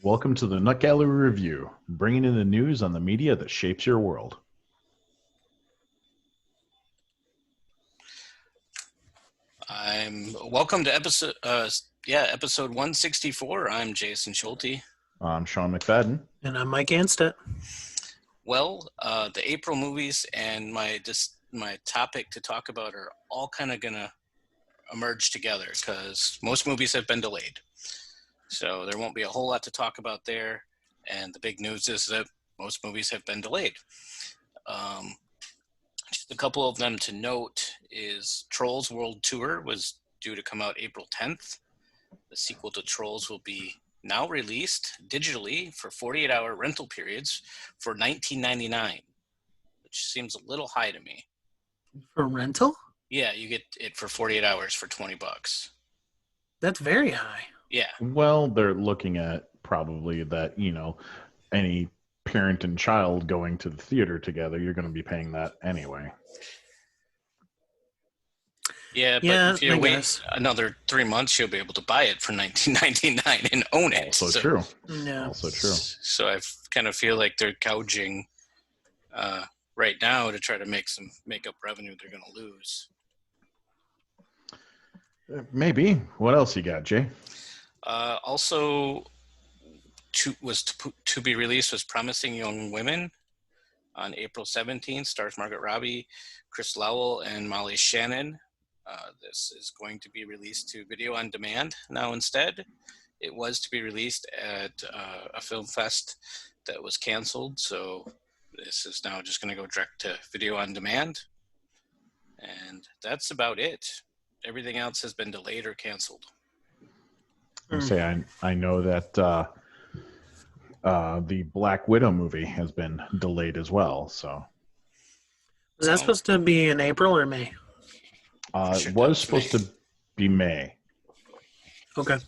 Welcome to the Nut Gallery Review, bringing in the news on the media that shapes your world. Welcome to episode 164. I'm Jason Schulte. I'm Sean McFadden. And I'm Mike Anstedt. Well, the April movies and my topic to talk about are all kind of going to emerge together because most movies have been delayed. So there won't be a whole lot to talk about there. And the big news is that most movies have been delayed. Just a couple of them to note is Trolls World Tour was due to come out April 10th. The sequel to Trolls will be now released digitally for 48-hour rental periods for $19.99, which seems a little high to me. For rental? Yeah, you get it for 48 hours for $20. That's very high. Yeah. Well, they're looking at probably that, any parent and child going to the theater together, you're going to be paying that anyway. Yeah, but if you wait another 3 months, you'll be able to buy it for $19.99 and own it. Also true. Yeah. Also true. So I kind of feel like they're gouging right now to try to make up revenue they're going to lose. Maybe. What else you got, Jay? Also, to be released was Promising Young Women on April 17th. Stars Margaret Robbie, Chris Lowell, and Molly Shannon. This is going to be released to video on demand now instead. It was to be released at a film fest that was canceled, so this is now just going to go direct to video on demand. And that's about it. Everything else has been delayed or canceled. I know that the Black Widow movie has been delayed as well. So was that supposed to be in April or May? It was supposed to be May. Okay.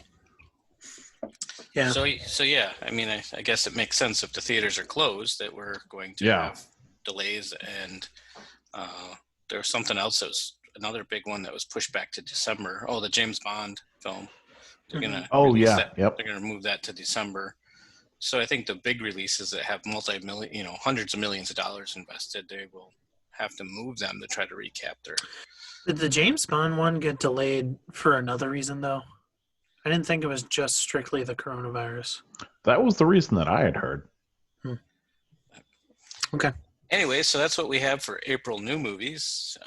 Yeah. So yeah, I mean, I guess it makes sense if the theaters are closed that we're going to have delays. And there was something else that was another big one that was pushed back to December. Oh, the James Bond film. They're gonna They're gonna move that to December. So I think the big releases that have multi-million, hundreds of millions of dollars invested, they will have to move them to try to recap their. Did the James Bond one get delayed for another reason, though? I didn't think it was just strictly the coronavirus. That was the reason that I had heard. Okay. Anyway, so that's what we have for April new movies.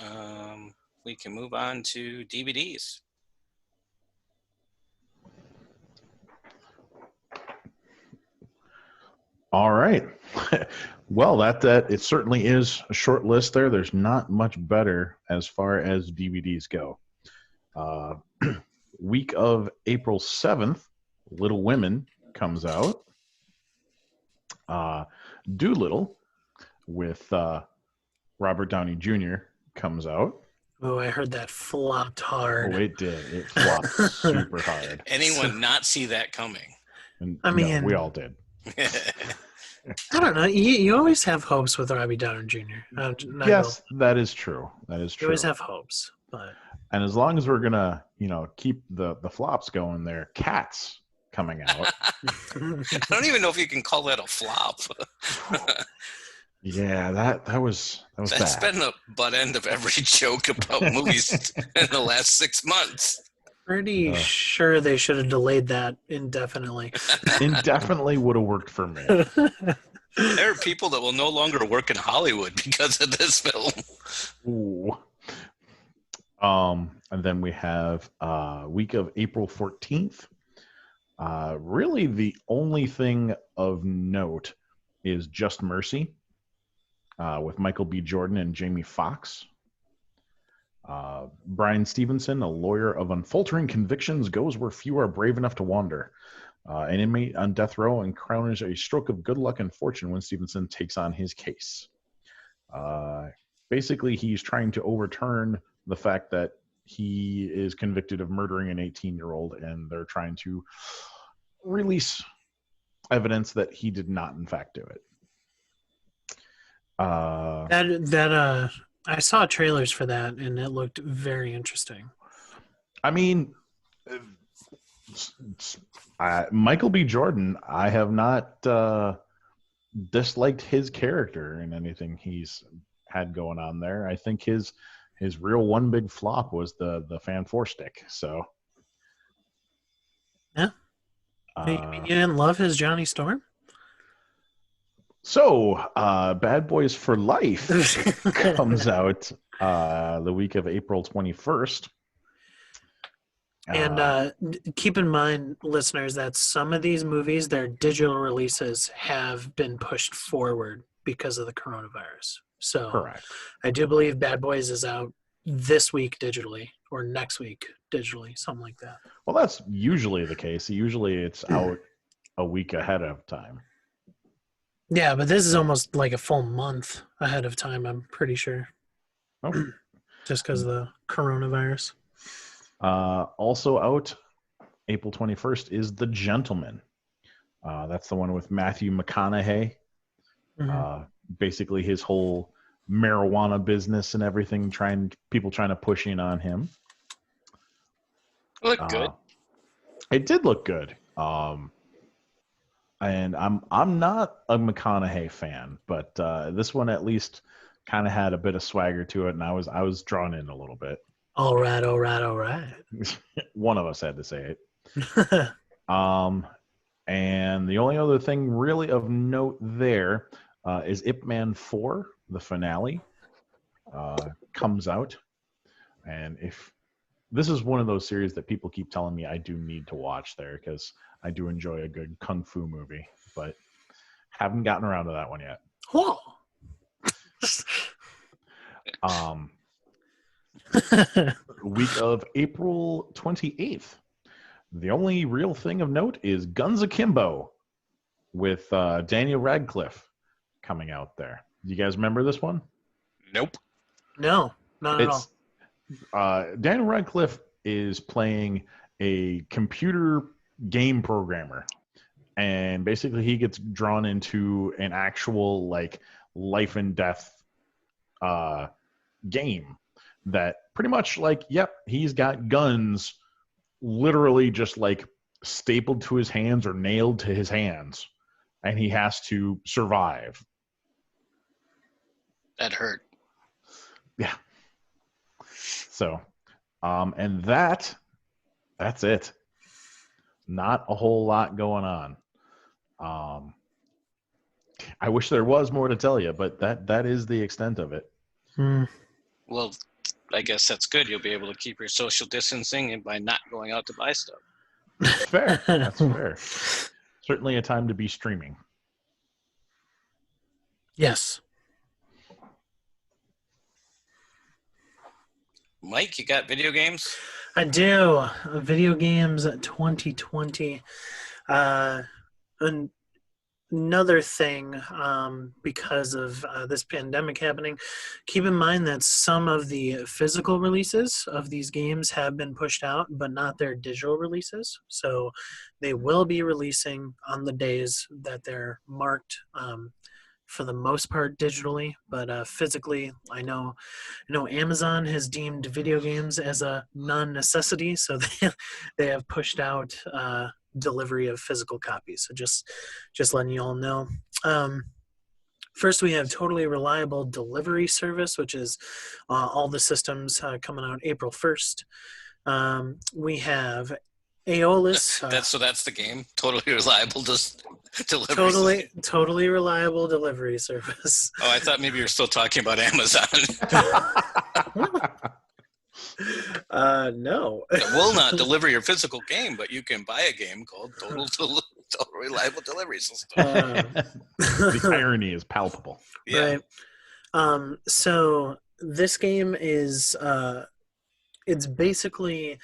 We can move on to DVDs. All right. Well, that it certainly is a short list there. There's not much better as far as DVDs go. Week of April 7th, Little Women comes out. Doolittle with Robert Downey Jr. comes out. Oh, I heard that flopped hard. Oh, it did. It flopped super hard. Anyone not see that coming? And, I mean, no, we all did. I don't know. You always have hopes with Robbie Downey Jr. Yes, that is true. That is true. You always have hopes, but and as long as we're gonna, keep the flops going, there, Cats coming out. I don't even know if you can call that a flop. Yeah, that was That's bad. been the butt end of every joke about movies in the last 6 months. Pretty sure they should have delayed that indefinitely. Indefinitely would have worked for me. There are people that will no longer work in Hollywood because of this film. Ooh. And then we have week of April 14th. Really the only thing of note is Just Mercy with Michael B. Jordan and Jamie Foxx. Brian Stevenson, a lawyer of unfaltering convictions, goes where few are brave enough to wander. An inmate on death row encounters a stroke of good luck and fortune when Stevenson takes on his case. Basically, he's trying to overturn the fact that he is convicted of murdering an 18-year-old, and they're trying to release evidence that he did not, in fact, do it. I saw trailers for that, and it looked very interesting. I mean, Michael B. Jordan, I have not disliked his character in anything he's had going on there. I think his real one big flop was the Fan Four Stick. So Yeah. You didn't love his Johnny Storm? So, Bad Boys for Life comes out the week of April 21st. And keep in mind, listeners, that some of these movies, their digital releases have been pushed forward because of the coronavirus. So correct. I do believe Bad Boys is out this week digitally or next week digitally, something like that. Well, that's usually the case. Usually it's out a week ahead of time. Yeah, but this is almost like a full month ahead of time, I'm pretty sure. Oh. Just because of the coronavirus. Also out April 21st is The Gentleman. That's the one with Matthew McConaughey. Mhm. Basically his whole marijuana business and everything, people trying to push in on him. Look good. It did look good. And I'm not a McConaughey fan, but this one at least kind of had a bit of swagger to it, and I was drawn in a little bit. All right. One of us had to say it. And the only other thing really of note there is Ip Man 4, the finale, comes out. And if this is one of those series that people keep telling me I do need to watch there, because I do enjoy a good kung fu movie, but haven't gotten around to that one yet. Whoa. Week of April 28th. The only real thing of note is Guns Akimbo with Daniel Radcliffe coming out there. Do you guys remember this one? Nope. No, not at all. Daniel Radcliffe is playing a computer game programmer, and basically he gets drawn into an actual like life and death game that pretty much like, yep, he's got guns literally just like stapled to his hands or nailed to his hands, and he has to survive. That hurt. Yeah. So, and that's it. Not a whole lot going on. I wish there was more to tell you, but that is the extent of it. Well, I guess that's good. You'll be able to keep your social distancing and by not going out to buy stuff. That's fair. That's fair. Certainly a time to be streaming. Yes. Mike, you got video games? I do. Video games 2020. Another thing, because of this pandemic happening, keep in mind that some of the physical releases of these games have been pushed out, but not their digital releases. So they will be releasing on the days that they're marked, for the most part digitally, but physically, I know Amazon has deemed video games as a non-necessity, so they have pushed out delivery of physical copies. So just letting you all know. First, we have Totally Reliable Delivery Service, which is all the systems coming out April 1st. We have Aeolus. That's the game. Totally Reliable Delivery. Totally Reliable Delivery Service. Oh, I thought maybe you were still talking about Amazon. No. It will not deliver your physical game, but you can buy a game called Total Reliable Delivery System. The irony is palpable. Yeah. Right. So this game is it's basically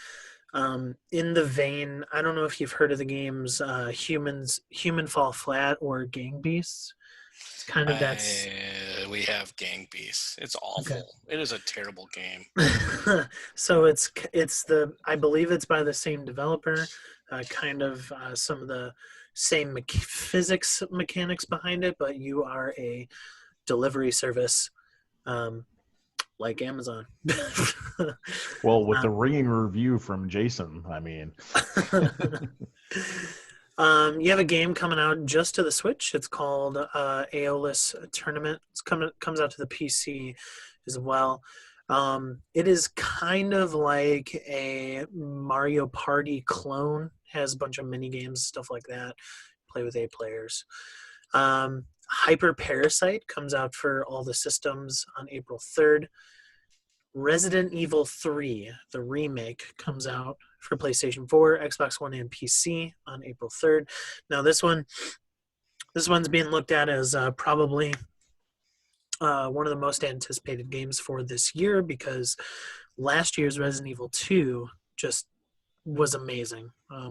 in the vein, I don't know if you've heard of the games Human Fall Flat or Gang Beasts. It's kind of we have Gang Beasts. It's awful. Okay. It is a terrible game. So it's I believe it's by the same developer, kind of some of the same physics mechanics behind it, but you are a delivery service. like Amazon. Well, with the ringing review from Jason, I mean, you have a game coming out just to the Switch. It's called Aeolus Tournament. Comes out to the PC as well. It is kind of like a Mario Party clone. Has a bunch of mini games, stuff like that. Play with 8 players. Hyper Parasite comes out for all the systems on April 3rd. Resident Evil 3, the remake, comes out for PlayStation 4, Xbox One, and PC on April 3rd. Now this one's being looked at as probably one of the most anticipated games for this year because last year's Resident Evil 2 just was amazing,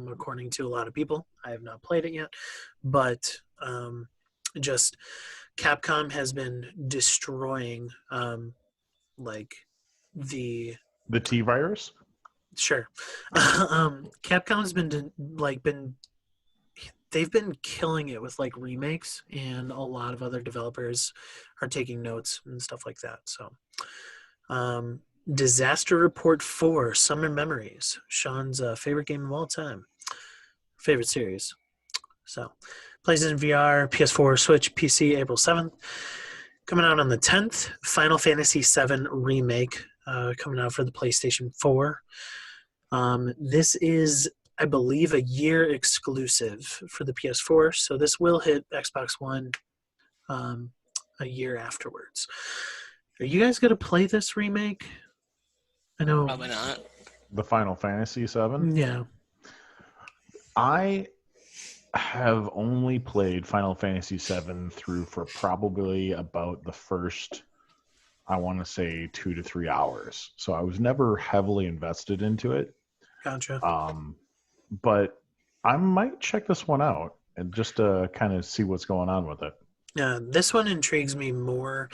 according to a lot of people. I have not played it yet, but just Capcom has been destroying like the T virus. Sure. Capcom's they've been killing it with like remakes, and a lot of other developers are taking notes and stuff like that. So, Disaster Report 4: Summer Memories, Sean's favorite game of all time, favorite series. So, PlayStation VR, PS4, Switch, PC, April 7th. Coming out on the 10th, Final Fantasy VII Remake, coming out for the PlayStation 4. This is, I believe, a year exclusive for the PS4, so this will hit Xbox One a year afterwards. Are you guys going to play this remake? I know. Probably not. The Final Fantasy VII? Yeah. I have only played Final Fantasy VII through for probably about the first, I want to say, 2 to 3 hours. So I was never heavily invested into it. Gotcha. But I might check this one out and just to kind of see what's going on with it. Yeah, this one intrigues me more.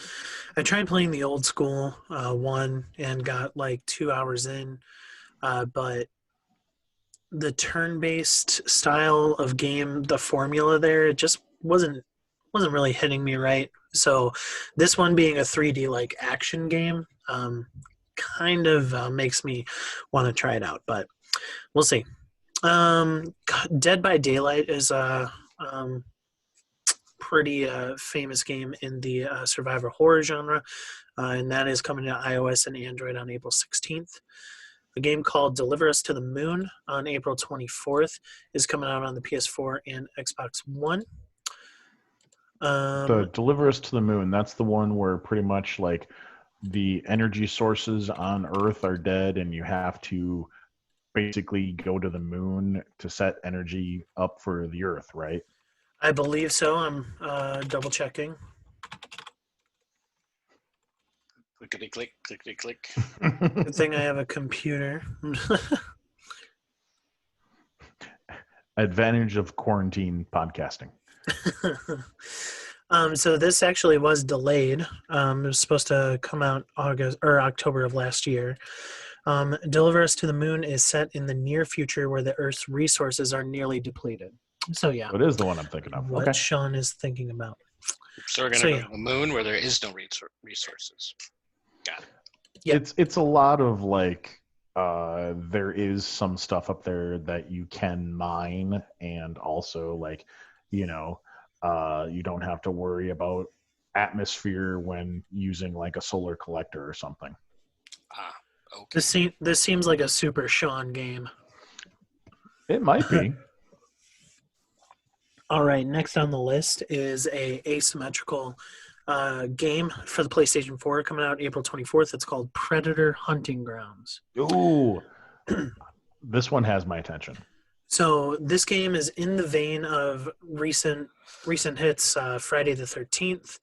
I tried playing the old school one and got like 2 hours in, but the turn-based style of game, the formula there, it just wasn't really hitting me right. So this one being a 3D like action game kind of makes me want to try it out, but we'll see. Dead by Daylight is a pretty famous game in the survivor horror genre, and that is coming to iOS and Android on April 16th. A game called Deliver Us to the Moon on April 24th is coming out on the PS4 and Xbox One. The Deliver Us to the Moon, that's the one where pretty much like the energy sources on Earth are dead and you have to basically go to the moon to set energy up for the Earth, right? I believe so. I'm double checking. Clickety click, clickety click. Good thing I have a computer. Advantage of quarantine podcasting. So this actually was delayed. It was supposed to come out October of last year. Deliver Us to the Moon is set in the near future where the Earth's resources are nearly depleted. So yeah, It is the one I'm thinking of. what Okay. Sean is thinking about. So we're going to go to the moon where there is no resources. Got it. Yeah. It's a lot of like there is some stuff up there that you can mine, and also like you don't have to worry about atmosphere when using like a solar collector or something. Ah, okay. This seems like a super Sean game. It might be. All right, next on the list is a asymmetrical game for the PlayStation 4 coming out April 24th. It's called Predator Hunting Grounds. Ooh, this one has my attention. So this game is in the vein of recent hits, Friday the 13th,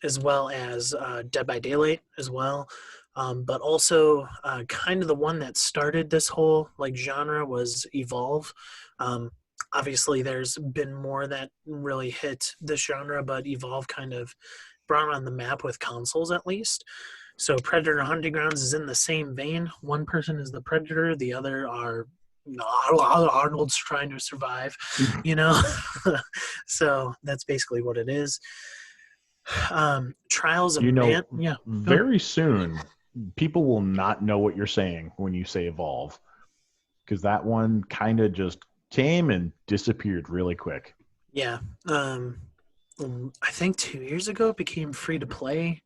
as well as Dead by Daylight as well. But also kind of the one that started this whole like genre was Evolve. Obviously, there's been more that really hit this genre, but Evolve kind of brought it on the map with consoles at least. So Predator Hunting Grounds is in the same vein. One person is the predator, the other are Arnold's trying to survive, So that's basically what it is. Trials of You know, Man. Yeah. Go. very soon, people will not know what you're saying when you say evolve, because that one kind of just came and disappeared really quick. Yeah. I think 2 years ago it became free to play.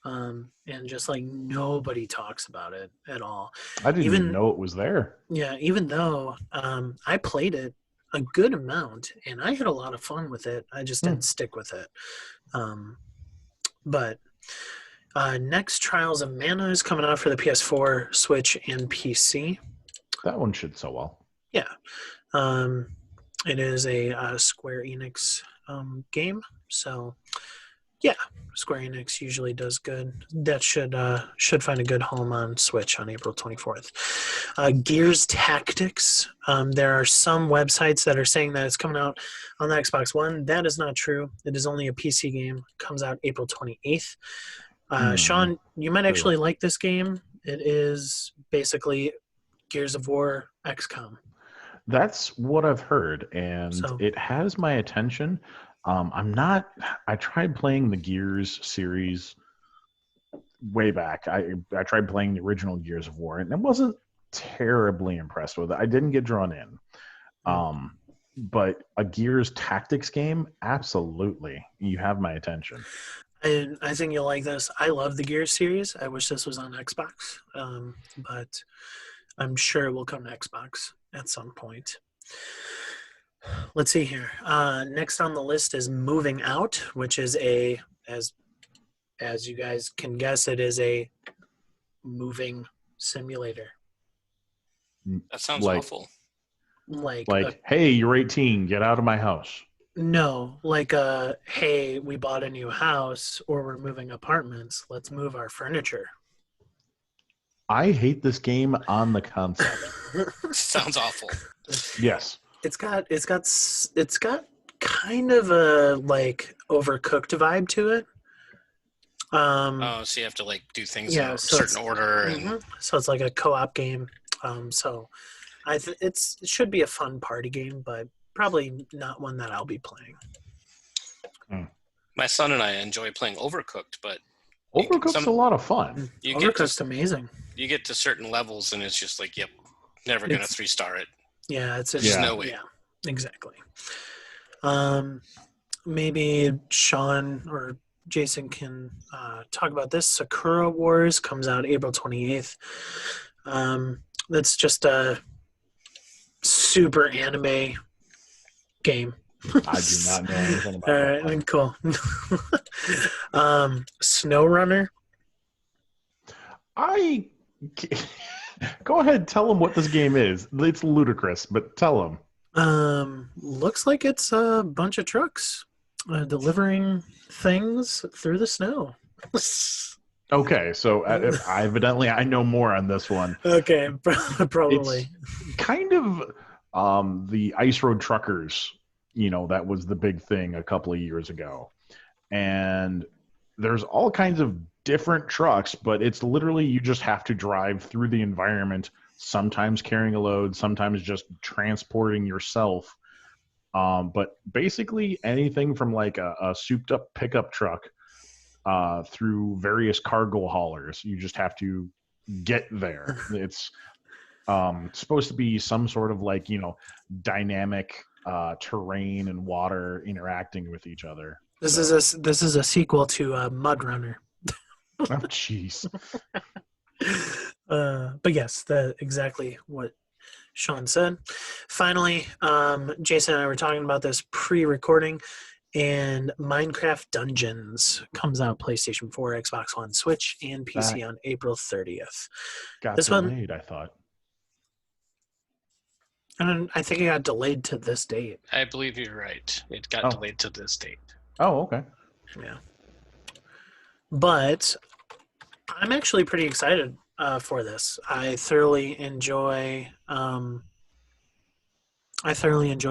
And just like nobody talks about it at all. I didn't even Even know it was there. yeah, even though I played it a good amount and I had a lot of fun with it, I just didn't stick with it. Um, but next, Trials of Mana is coming out for the PS4, Switch, and PC. That one should sell well. Yeah, um, it is a Square Enix game, so yeah, Square Enix usually does good. That should find a good home on Switch on April 24th. Gears Tactics. There are some websites that are saying that it's coming out on the Xbox One. That is not true. It is only a PC game. Comes out April 28th. Sean, you might actually like this game. It is basically Gears of War XCOM. That's what I've heard, and So- it has my attention. I tried playing the Gears series way back. I tried playing the original Gears of War, and I wasn't terribly impressed with it. I didn't get drawn in. But a Gears Tactics game, absolutely. You have my attention. I think you'll like this. I love the Gears series. I wish this was on Xbox, but I'm sure it will come to Xbox at some point. Let's see here. Next on the list is Moving Out, which is as you guys can guess, it is a moving simulator. That sounds Like- awful. Like Hey, you're 18, get out of my house. no, like hey, we bought a new house or we're moving apartments. Let's move our furniture. I hate this game on the concept. Sounds awful. Yes. It's got kind of a like Overcooked vibe to it. Oh, so you have to like do things Yeah, in a so certain order, and Mhm. So it's like a co-op game. So it should be a fun party game, but probably not one that I'll be playing. my son and I enjoy playing Overcooked, but Overcooked's a lot of fun. you get Overcooked's to, amazing. you get to certain levels, and it's just like, yep, never gonna It's- 3-star it. Yeah, it's There's Yeah. no way. Yeah, exactly. Maybe Sean or Jason can talk about this. Sakura Wars comes out April 28th. That's just a super anime game. I do not know anything about All that right, one. cool. Snow Runner. Go ahead, tell them what this game is. It's ludicrous, but tell them. Looks like it's a bunch of trucks delivering things through the snow. Okay, so evidently I know more on this one. Okay, probably. It's kind of the Ice Road Truckers, that was the big thing a couple of years ago. And there's all kinds of different trucks, but it's literally you just have to drive through the environment, sometimes carrying a load, sometimes just transporting yourself. But basically anything from like a souped up pickup truck through various cargo haulers. You just have to get there. It's supposed to be some sort of like, dynamic terrain and water interacting with each other. This is a sequel to Mud Runner. Oh, jeez. But yes, exactly what Sean said. Finally, Jason and I were talking about this pre-recording, and Minecraft Dungeons comes out PlayStation 4, Xbox One, Switch, and PC on April 30th. Got This one- delayed, I thought. And I think it got delayed to this date. I believe you're right. It got Oh. delayed to this date. Oh, okay. Yeah. But I'm actually pretty excited for this. I thoroughly enjoy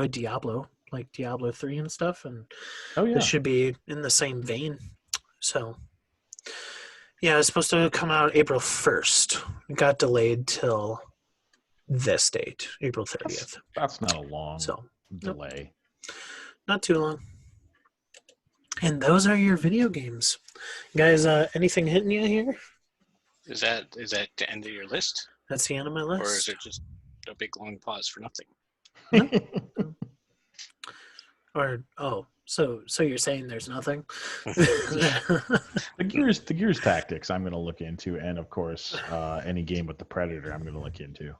Diablo, like Diablo 3 and stuff, and Oh, yeah. this should be in the same vein. So yeah, it's supposed to come out April 1st. It got delayed till this date, April 30th. That's not a long So delay. not too long. And those are your video games. Guys, anything hitting you here? Is that the end of your list? That's the end of my Or is list. it just a big long pause for nothing? Or, so you're saying there's nothing? The Gears Tactics I'm going to look into, and of course, any game with the Predator I'm going to look into.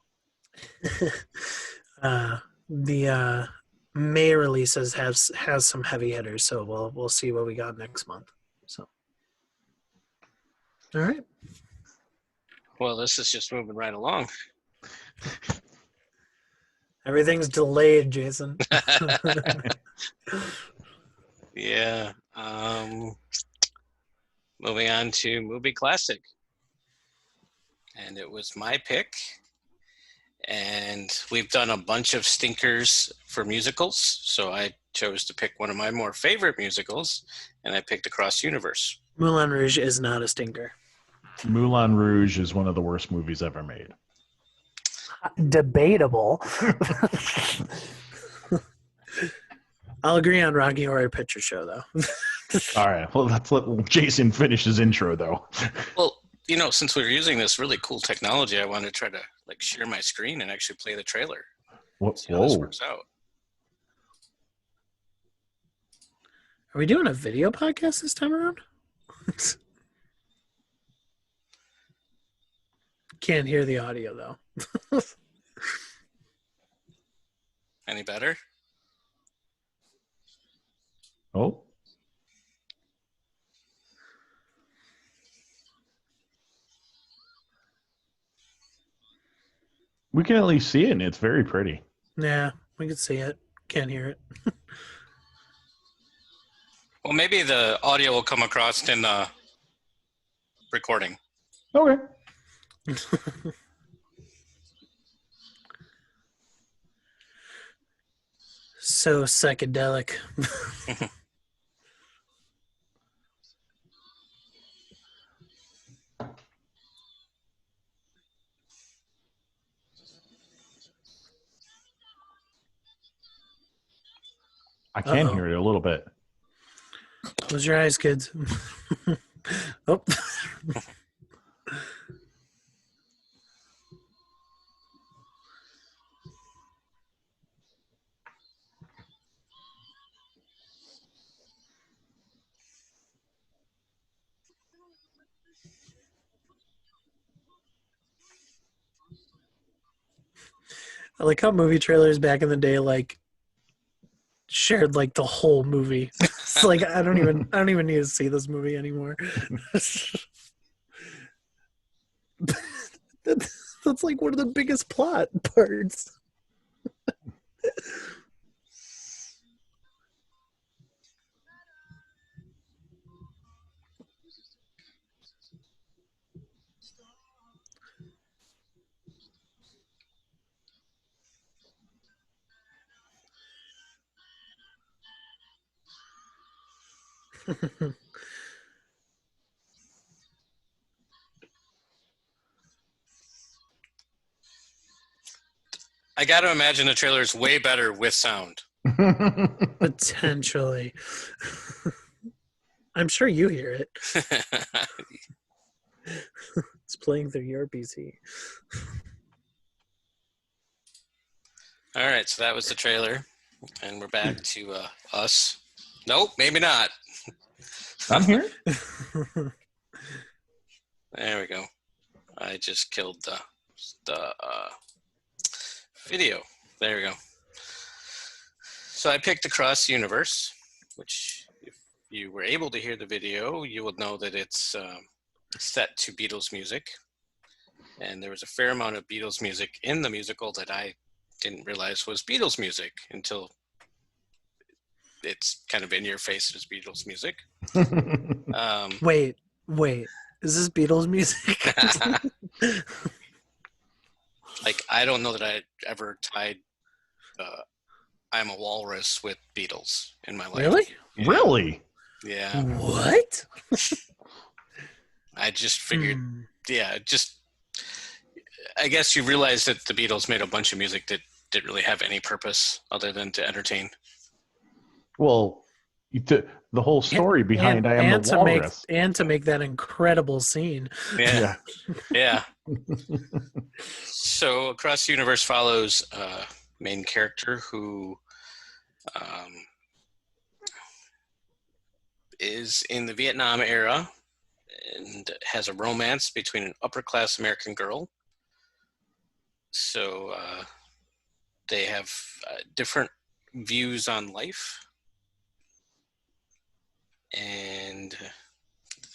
The May releases has some heavy hitters, so we'll see what we got next month. So, all right. Well, this is just moving right along. Everything's delayed, Jason. Yeah. Moving on to Movie Classic. And it was my pick. And we've done a bunch of stinkers for musicals. So I chose to pick one of my more favorite musicals, and I picked Across Universe. Moulin Rouge is not a stinker. Moulin Rouge is one of the worst movies ever made. Debatable. I'll agree on Rocky Horror Picture Show, though. All right. Well, let's let Jason finish his intro, though. Well, since we're using this really cool technology, I want to try to share my screen and actually play the trailer. See how this works out. Are we doing a video podcast this time around? Can't hear the audio, though. Any better? Oh. We can at least see it, and it's very pretty. Yeah, we can see it. Can't hear it. Well, maybe the audio will come across in the recording. Okay. So psychedelic. I can hear it a little bit. Close your eyes, kids. Oh. I like how movie trailers back in the day shared the whole movie. It's I don't even need to see this movie anymore. That's one of the biggest plot parts. I got to imagine the trailer is way better with sound. Potentially. I'm sure you hear it. It's playing through your PC. All right, so that was the trailer, and we're back to us. Nope, maybe not. I'm here. There we go. I just killed the video. There we go. So I picked Across Universe, which if you were able to hear the video, you would know that it's set to Beatles music. And there was a fair amount of Beatles music in the musical that I didn't realize was Beatles music until it's kind of in your face as Beatles music. Wait. Is this Beatles music? I don't know that I ever tied I'm a Walrus with Beatles in my life. Really? Yeah. Really? Yeah. What? I just figured, I guess you realize that the Beatles made a bunch of music that didn't really have any purpose other than to entertain. Well, the whole story behind I Am the Walrus. To make that incredible scene. Yeah. Yeah. So Across the Universe follows a main character who is in the Vietnam era and has a romance between an upper-class American girl. So they have different views on life. And,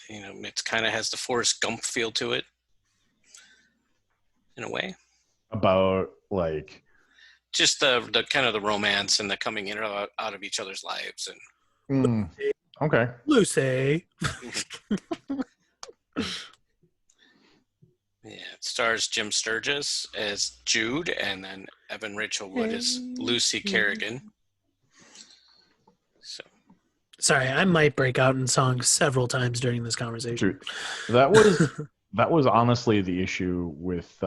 it kind of has the Forrest Gump feel to it, in a way. About, like... Just the kind of the romance and the coming in or out of each other's lives. And okay. Lucy. Yeah, it stars Jim Sturgis as Jude, and then Evan Rachel Wood as Lucy Kerrigan. So, sorry, I might break out in song several times during this conversation. That was honestly the issue with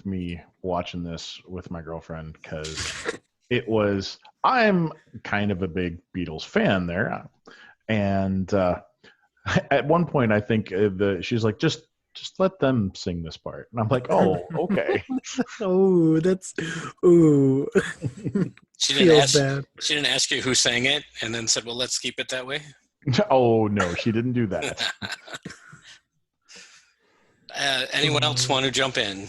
me watching this with my girlfriend, because I'm kind of a big Beatles fan there, and at one point I think she's like, just let them sing this part, and I'm like, oh, okay. She didn't ask you who sang it, and then said, well, let's keep it that way. Oh no, she didn't do that. Anyone else want to jump in?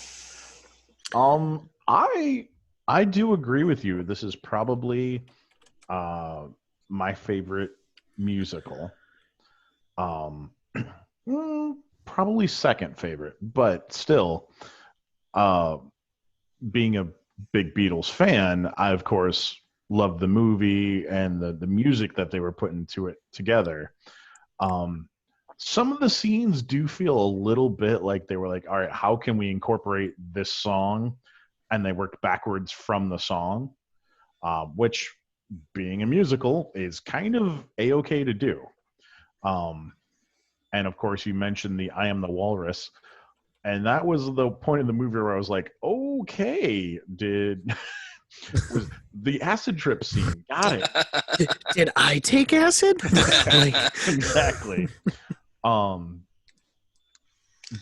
I do agree with you. This is probably my favorite musical. Probably second favorite, but still, being a big Beatles fan, I of course love the movie and the music that they were putting to it together. Some of the scenes do feel a little bit like they were like, all right, how can we incorporate this song? And they worked backwards from the song, which, being a musical, is kind of A-okay to do. And of course, you mentioned the I Am the Walrus. And that was the point of the movie where I was like, okay, was the acid trip scene. Got it. Did I take acid? Exactly.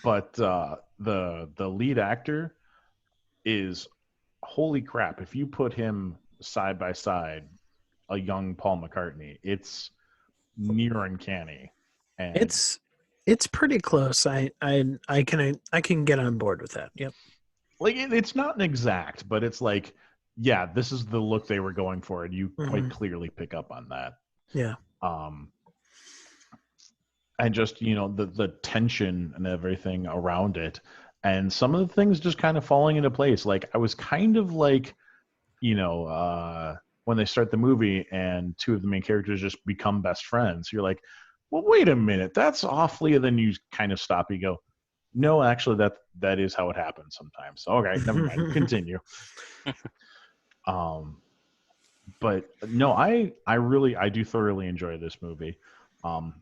But the lead actor is, holy crap, if you put him side by side a young Paul McCartney, it's near uncanny. And it's pretty close. I can get on board with that. Yep. Like it's not an exact, but it's like, yeah, this is the look they were going for, and you quite clearly pick up on that. Yeah. And just, the tension and everything around it, and some of the things just kind of falling into place. Like I was kind of like, when they start the movie and two of the main characters just become best friends, you're like, well, wait a minute, that's awfully, and then you kind of stop, you go, no, actually that is how it happens sometimes. Okay, never mind, continue. But no, I do thoroughly enjoy this movie.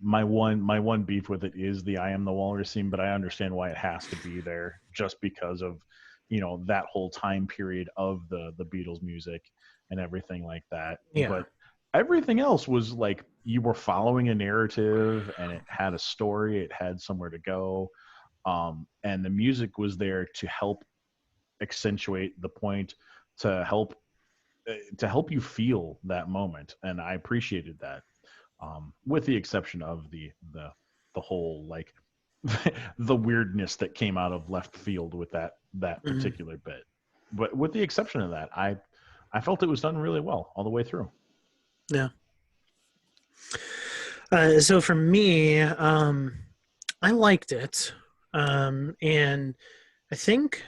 My one beef with it is the I Am the Walrus scene, but I understand why it has to be there, just because of that whole time period of the Beatles music and everything like that. Yeah. But everything else was like you were following a narrative, and it had a story, it had somewhere to go, and the music was there to help accentuate the point, to help you feel that moment, and I appreciated that. With the exception of the whole, like, the weirdness that came out of left field with that particular bit. But with the exception of that, I felt it was done really well all the way through. Yeah. So for me, I liked it, and I think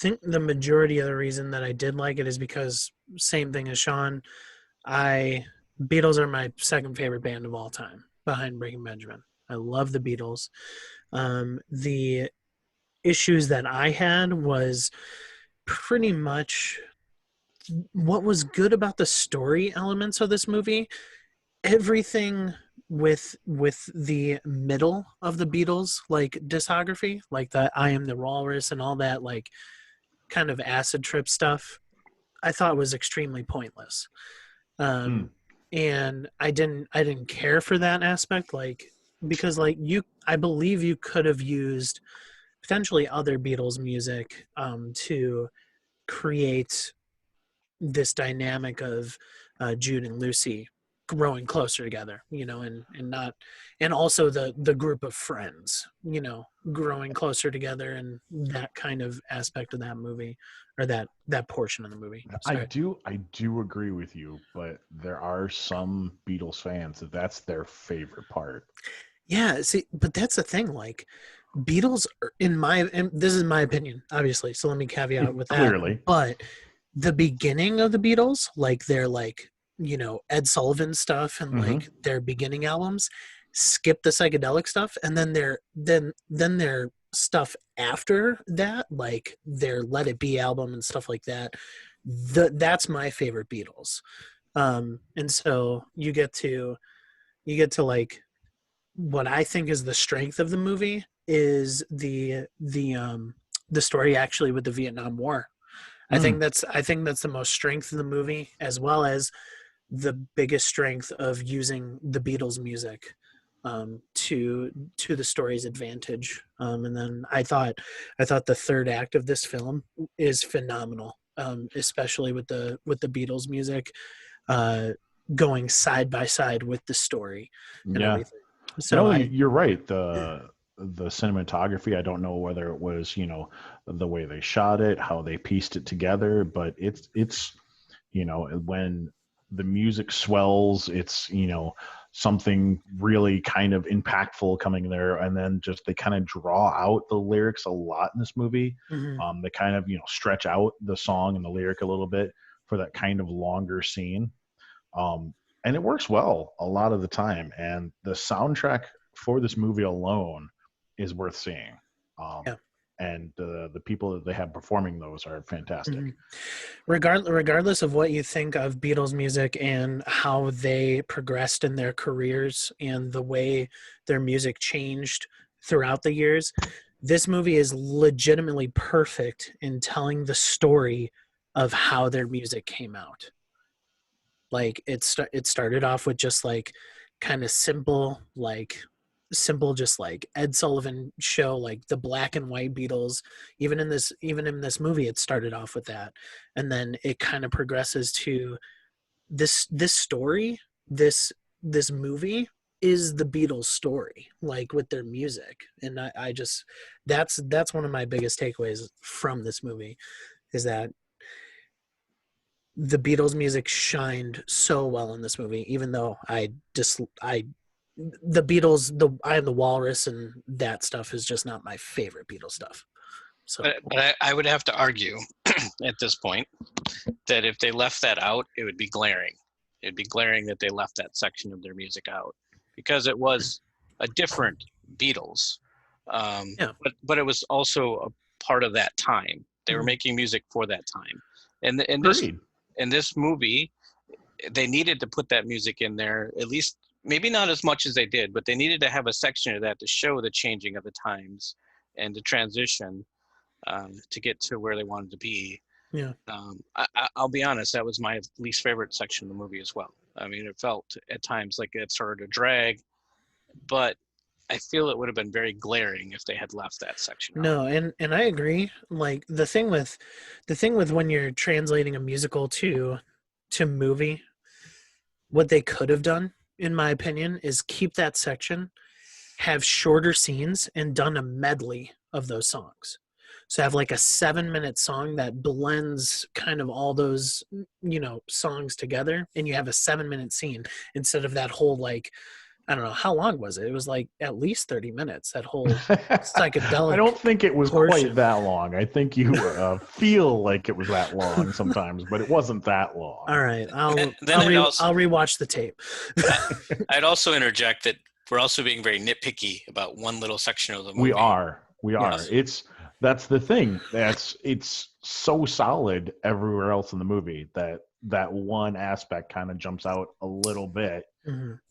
the majority of the reason that I did like it is because, same thing as Sean, Beatles are my second favorite band of all time, behind Breaking Benjamin. I love the Beatles. The issues that I had was pretty much what was good about the story elements of this movie. Everything with the middle of the Beatles, like, discography, like the I Am the Walrus and all that, like, kind of acid trip stuff, I thought was extremely pointless. and I didn't care for that aspect, like, because like I believe you could have used potentially other Beatles music to create this dynamic of Jude and Lucy growing closer together, and not, and also the group of friends, growing closer together, and that kind of aspect of that movie, or that portion of the movie. Sorry. I do agree with you, but there are some Beatles fans that's their favorite part. Yeah, see, but that's the thing. Like, Beatles, and this is my opinion, obviously. So let me caveat with that. Clearly. But the beginning of the Beatles, like their Ed Sullivan stuff and like their beginning albums, skip the psychedelic stuff, and then their stuff after that, like their Let It Be album and stuff like that. That's my favorite Beatles. And so you get to like what I think is the strength of the movie is the story actually with the Vietnam War. I think that's the most strength of the movie, as well as the biggest strength of using the Beatles music to the story's advantage. And then I thought the third act of this film is phenomenal, especially with the Beatles music going side by side with the story and everything. So you're right. The cinematography, I don't know whether it was, the way they shot it, how they pieced it together, but it's when the music swells, it's, something really kind of impactful coming there. And then just, they kind of draw out the lyrics a lot in this movie. They kind of, stretch out the song and the lyric a little bit for that kind of longer scene. And it works well a lot of the time. And the soundtrack for this movie alone is worth seeing. And the people that they have performing those are fantastic. Regardless of what you think of Beatles music and how they progressed in their careers and the way their music changed throughout the years, this movie is legitimately perfect in telling the story of how their music came out. Like it started off with just like kind of simple just like Ed Sullivan show, like the black and white Beatles. Even in this movie, it started off with that, and then it kind of progresses to this story. This movie is the Beatles story, like with their music, and I just that's one of my biggest takeaways from this movie, is that the Beatles music shined so well in this movie, even though the Beatles, I Am the Walrus and that stuff is just not my favorite Beatles stuff. So, but I would have to argue at this point that if they left that out, it would be glaring. It'd be glaring that they left that section of their music out, because it was a different Beatles. But it was also a part of that time. They were making music for that time. And in this movie, they needed to put that music in there, at least, maybe not as much as they did, but they needed to have a section of that to show the changing of the times and the transition to get to where they wanted to be. Yeah. I'll be honest, that was my least favorite section of the movie as well. I mean, it felt at times like it started to drag, but I feel it would have been very glaring if they had left that section out. No, and I agree. Like the thing with when you're translating a musical to movie, what they could have done, in my opinion, is keep that section, have shorter scenes, and done a medley of those songs. So have like a 7-minute song that blends kind of all those, songs together, and you have a 7-minute scene instead of that whole, like, I don't know, how long was it? It was like at least 30 minutes, that whole psychedelic. I don't think it was portion. Quite that long. I think you feel like it was that long sometimes, but it wasn't that long. All right. I'll rewatch the tape. I'd also interject that we're also being very nitpicky about one little section of the movie. We are. Yes. That's the thing. It's so solid everywhere else in the movie that one aspect kind of jumps out a little bit,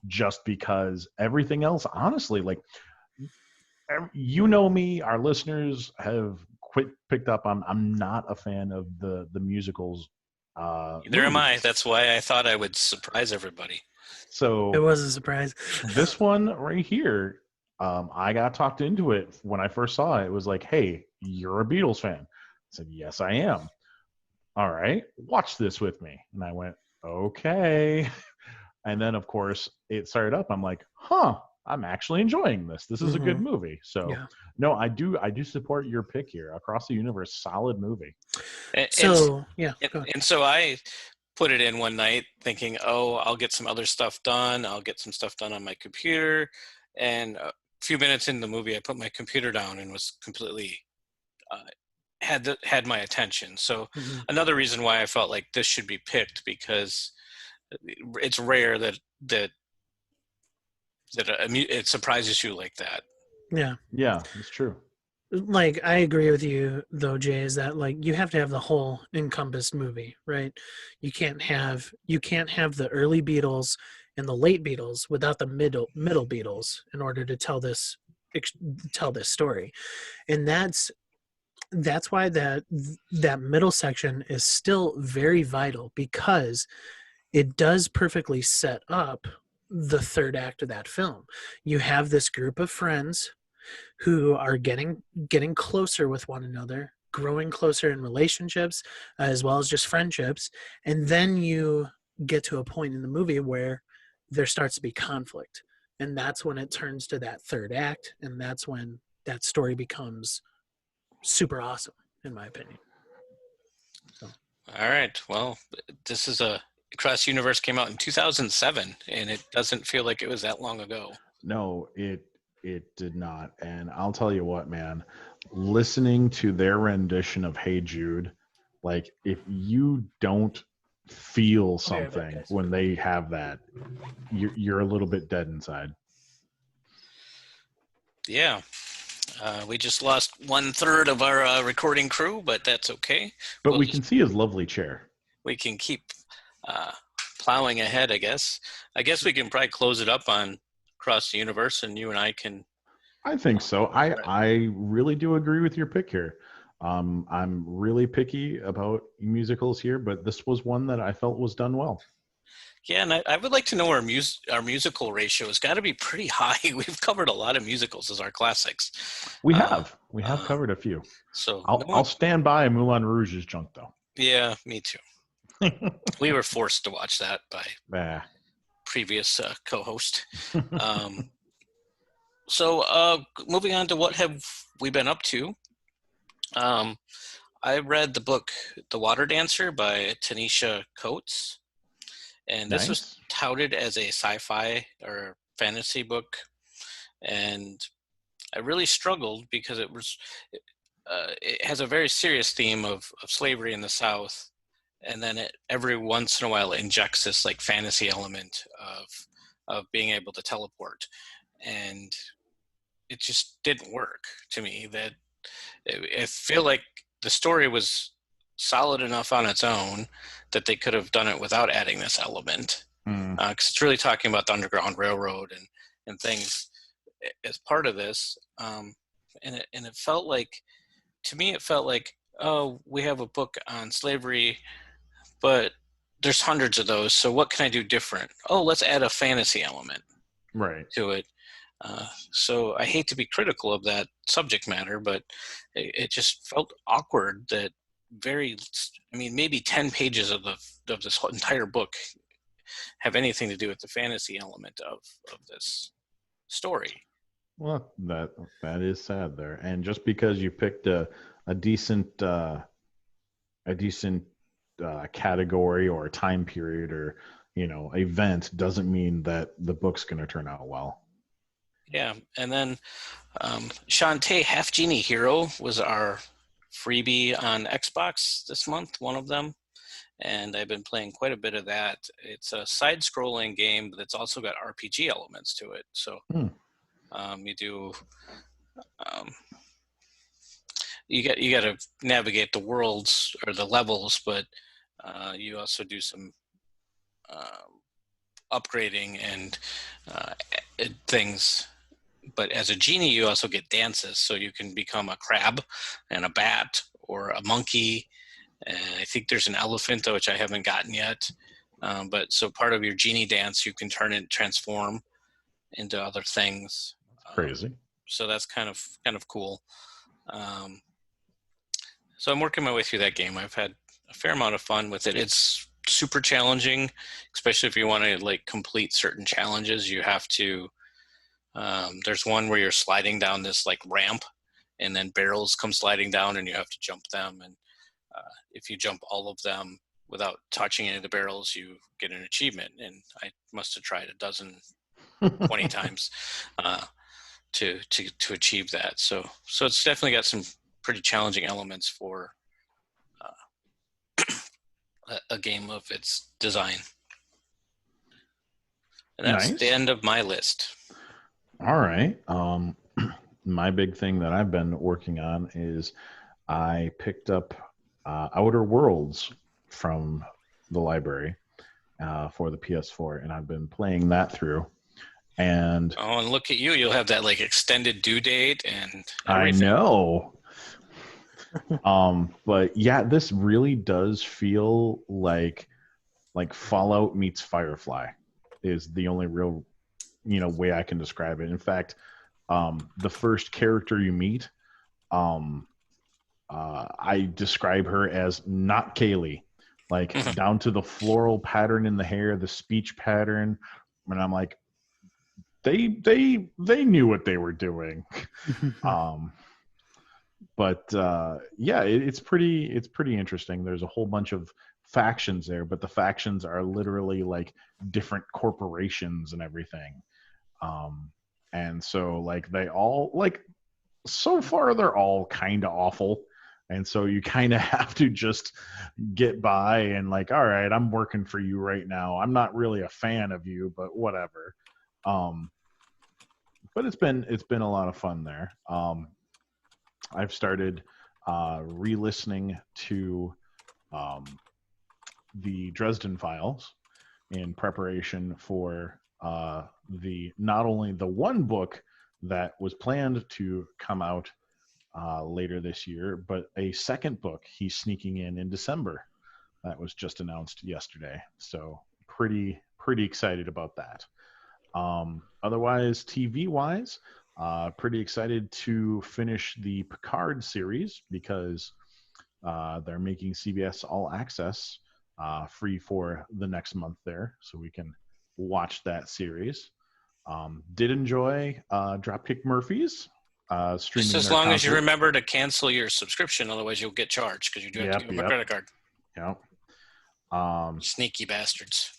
just because everything else, honestly, like, me, our listeners have picked up. I'm not a fan of the musicals. Neither am I. That's why I thought I would surprise everybody. So It was a surprise. this one right here, I got talked into it when I first saw it. It was like, hey, you're a Beatles fan. I said, yes, I am. All right, watch this with me. And I went, okay. And then, of course, it started up. I'm like, huh, I'm actually enjoying this. This is a good movie. So, Yeah. no, I do support your pick here. Across the Universe, solid movie. So, yeah. Go ahead. And so I put it in one night thinking, oh, I'll get some other stuff done. I'll get some stuff done on my computer. And a few minutes in the movie, I put my computer down and was completely had my attention. So another reason why I felt like this should be picked, because it's rare that it surprises you like that. Yeah. Yeah, it's true. Like, I agree with you though, Jay, is that like you have to have the whole encompassed movie, right? You can't have the early Beatles and the late Beatles without the middle Beatles in order to tell this story. And that's why that middle section is still very vital, because it does perfectly set up the third act of that film. You have this group of friends who are getting closer with one another, growing closer in relationships as well as just friendships, and then you get to a point in the movie where there starts to be conflict, and that's when it turns to that third act, and that's when that story becomes super awesome, in my opinion. So. All right. Well, this is Across the Universe came out in 2007, and it doesn't feel like it was that long ago. No, it did not. And I'll tell you what, man, listening to their rendition of Hey Jude, like if you don't feel something when they have that, you're a little bit dead inside. Yeah. We just lost 1/3 of our recording crew, but that's okay. But we can see his lovely chair. We can keep plowing ahead, I guess. I guess we can probably close it up on Across the Universe, and you and I can. I think so. I really do agree with your pick here. I'm really picky about musicals here, but this was one that I felt was done well. Yeah, and I would like to know our musical ratio has got to be pretty high. We've covered a lot of musicals as our classics. We have covered a few. So I'll stand by Moulin Rouge's junk, though. Yeah, me too. We were forced to watch that by previous co-host. So moving on to what have we been up to? I read the book The Water Dancer by Tanisha Coates. And this was touted as a sci-fi or fantasy book, and I really struggled because it has a very serious theme of slavery in the South, and then it every once in a while injects this like fantasy element of being able to teleport, and it just didn't work to me. That I feel like the story was solid enough on its own that they could have done it without adding this element, because it's really talking about the Underground Railroad and things as part of this, and it felt like, to me, it felt like, oh, we have a book on slavery, but there's hundreds of those, so what can I do different? Oh, let's add a fantasy element to it. So I hate to be critical of that subject matter, but it just felt awkward that maybe 10 pages of this whole entire book have anything to do with the fantasy element of this story. Well, that is sad there. And just because you picked a decent category or a time period or event doesn't mean that the book's going to turn out well. Yeah, and then Shantae Half Genie Hero was our freebie on Xbox this month, one of them, and I've been playing quite a bit of that. It's a side-scrolling game, but it's also got RPG elements to it. So you do you got to navigate the worlds or the levels, but you also do some upgrading and things. But as a genie, you also get dances, so you can become a crab and a bat or a monkey. And I think there's an elephant, which I haven't gotten yet. But so part of your genie dance, you can transform into other things. Crazy. So that's kind of cool. So I'm working my way through that game. I've had a fair amount of fun with it. It's super challenging, especially if you want to like complete certain challenges. You have to. There's one where you're sliding down this like ramp, and then barrels come sliding down, and you have to jump them. And if you jump all of them without touching any of the barrels, you get an achievement. And I must have tried 20 times to achieve that. So it's definitely got some pretty challenging elements for a game of its design. And that's Nice. the end of my list. All right. My big thing that I've been working on is I picked up Outer Worlds from the library for the PS4, and I've been playing that through. And look at you! You'll have that like extended due date and I everything. know. But yeah, this really does feel like Fallout meets Firefly is the only real way I can describe it. In fact, the first character you meet, I describe her as not Kaylee, like down to the floral pattern in the hair, the speech pattern, and I'm like, they knew what they were doing. But yeah, it's pretty interesting. There's a whole bunch of factions there, but the factions are literally like different corporations and everything. And so like they all like so far they're all kind of awful. And so you kind of have to just get by and like, all right, I'm working for you right now. I'm not really a fan of you, but whatever. But it's been a lot of fun there. I've started re-listening to the Dresden Files in preparation for not only the one book that was planned to come out later this year, but a second book he's sneaking in December that was just announced yesterday. So pretty excited about that. Otherwise, TV-wise, pretty excited to finish the Picard series because they're making CBS All Access free for the next month there, so we can watch that series. Did enjoy Dropkick Murphys streaming. Just as long as you remember to cancel your subscription, otherwise you'll get charged because you do have to give them a credit card. Yep. Sneaky bastards.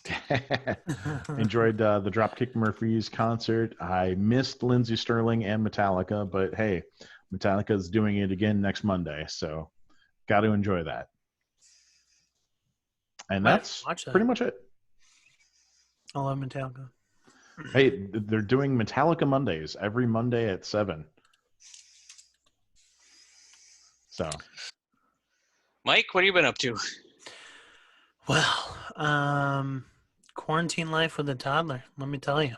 Enjoyed the Dropkick Murphys concert. I missed Lindsey Sterling and Metallica, but hey, Metallica's doing it again next Monday, so got to enjoy that. And that's pretty much it. I love Metallica. Hey, they're doing Metallica Mondays every Monday at 7. So, Mike, what have you been up to? Well, quarantine life with a toddler, let me tell you.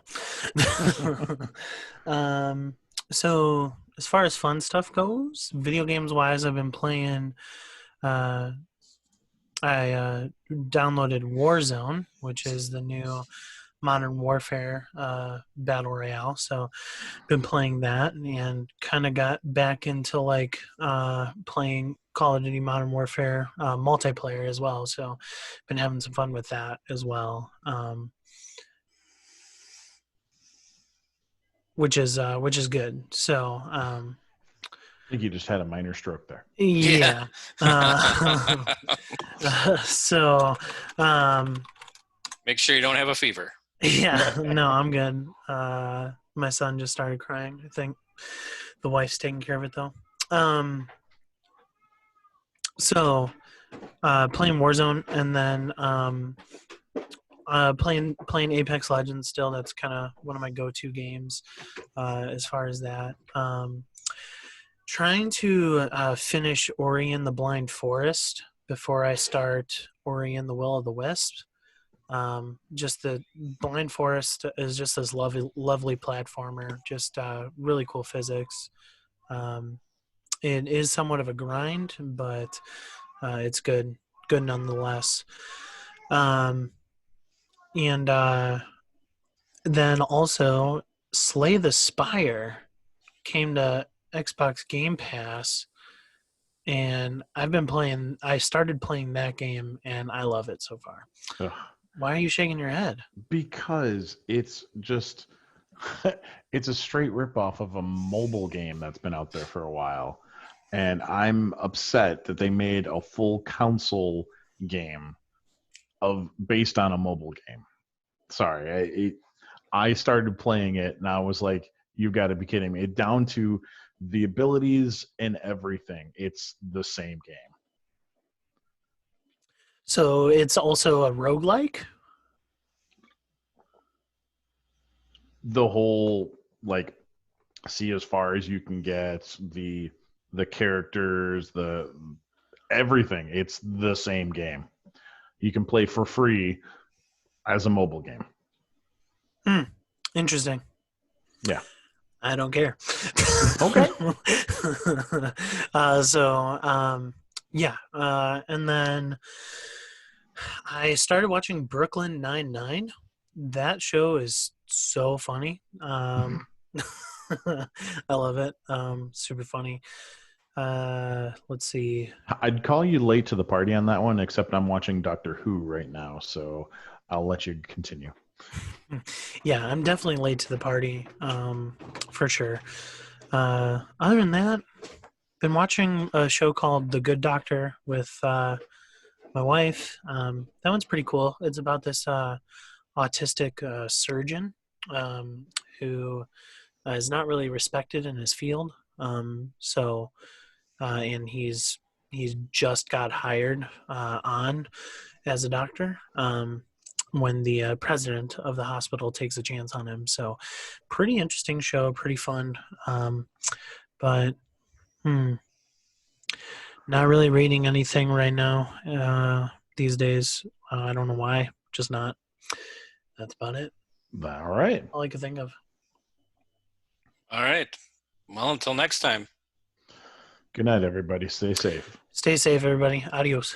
So as far as fun stuff goes, video games wise, I've been playing, I downloaded Warzone, which is the new Modern Warfare battle royale. So been playing that and kind of got back into like playing Call of Duty Modern Warfare multiplayer as well. So been having some fun with that as well. Which is good. So I think you just had a minor stroke there. Yeah. So make sure you don't have a fever. Yeah, no, I'm good. My son just started crying. I think the wife's taking care of it though. So playing Warzone and then playing Apex Legends still. That's kind of one of my go-to games as far as that. Trying to finish Ori and the Blind Forest before I start Ori and the Will of the Wisps. Just the Blind Forest is just this lovely platformer, just really cool physics. It is somewhat of a grind, but it's good nonetheless. And then also Slay the Spire came to Xbox Game Pass, and I started playing that game, and I love it so far. Ugh. Why are you shaking your head? Because it's just it's a straight ripoff of a mobile game that's been out there for a while, and I'm upset that they made a full console game based on a mobile game. Sorry, I started playing it and I was like, "You've got to be kidding me!" Down to the abilities and everything, it's the same game. So it's also a roguelike? The whole like see as far as you can get, the characters, the everything, it's the same game. You can play for free as a mobile game. Interesting. Yeah. I don't care. Okay. Yeah. And then I started watching Brooklyn Nine-Nine. That show is so funny. I love it. Super funny. Let's see. I'd call you late to the party on that one, except I'm watching Doctor Who right now, so I'll let you continue. Yeah, I'm definitely late to the party, for sure. Other than that, been watching a show called The Good Doctor with my wife. That one's pretty cool. It's about this autistic surgeon who is not really respected in his field. And he's just got hired on as a doctor. When the president of the hospital takes a chance on him. So pretty interesting show, pretty fun. But not really reading anything right now these days. I don't know why, just not. That's about it. All right. All I could think of. All right. Well, until next time. Good night, everybody. Stay safe. Stay safe, everybody. Adios.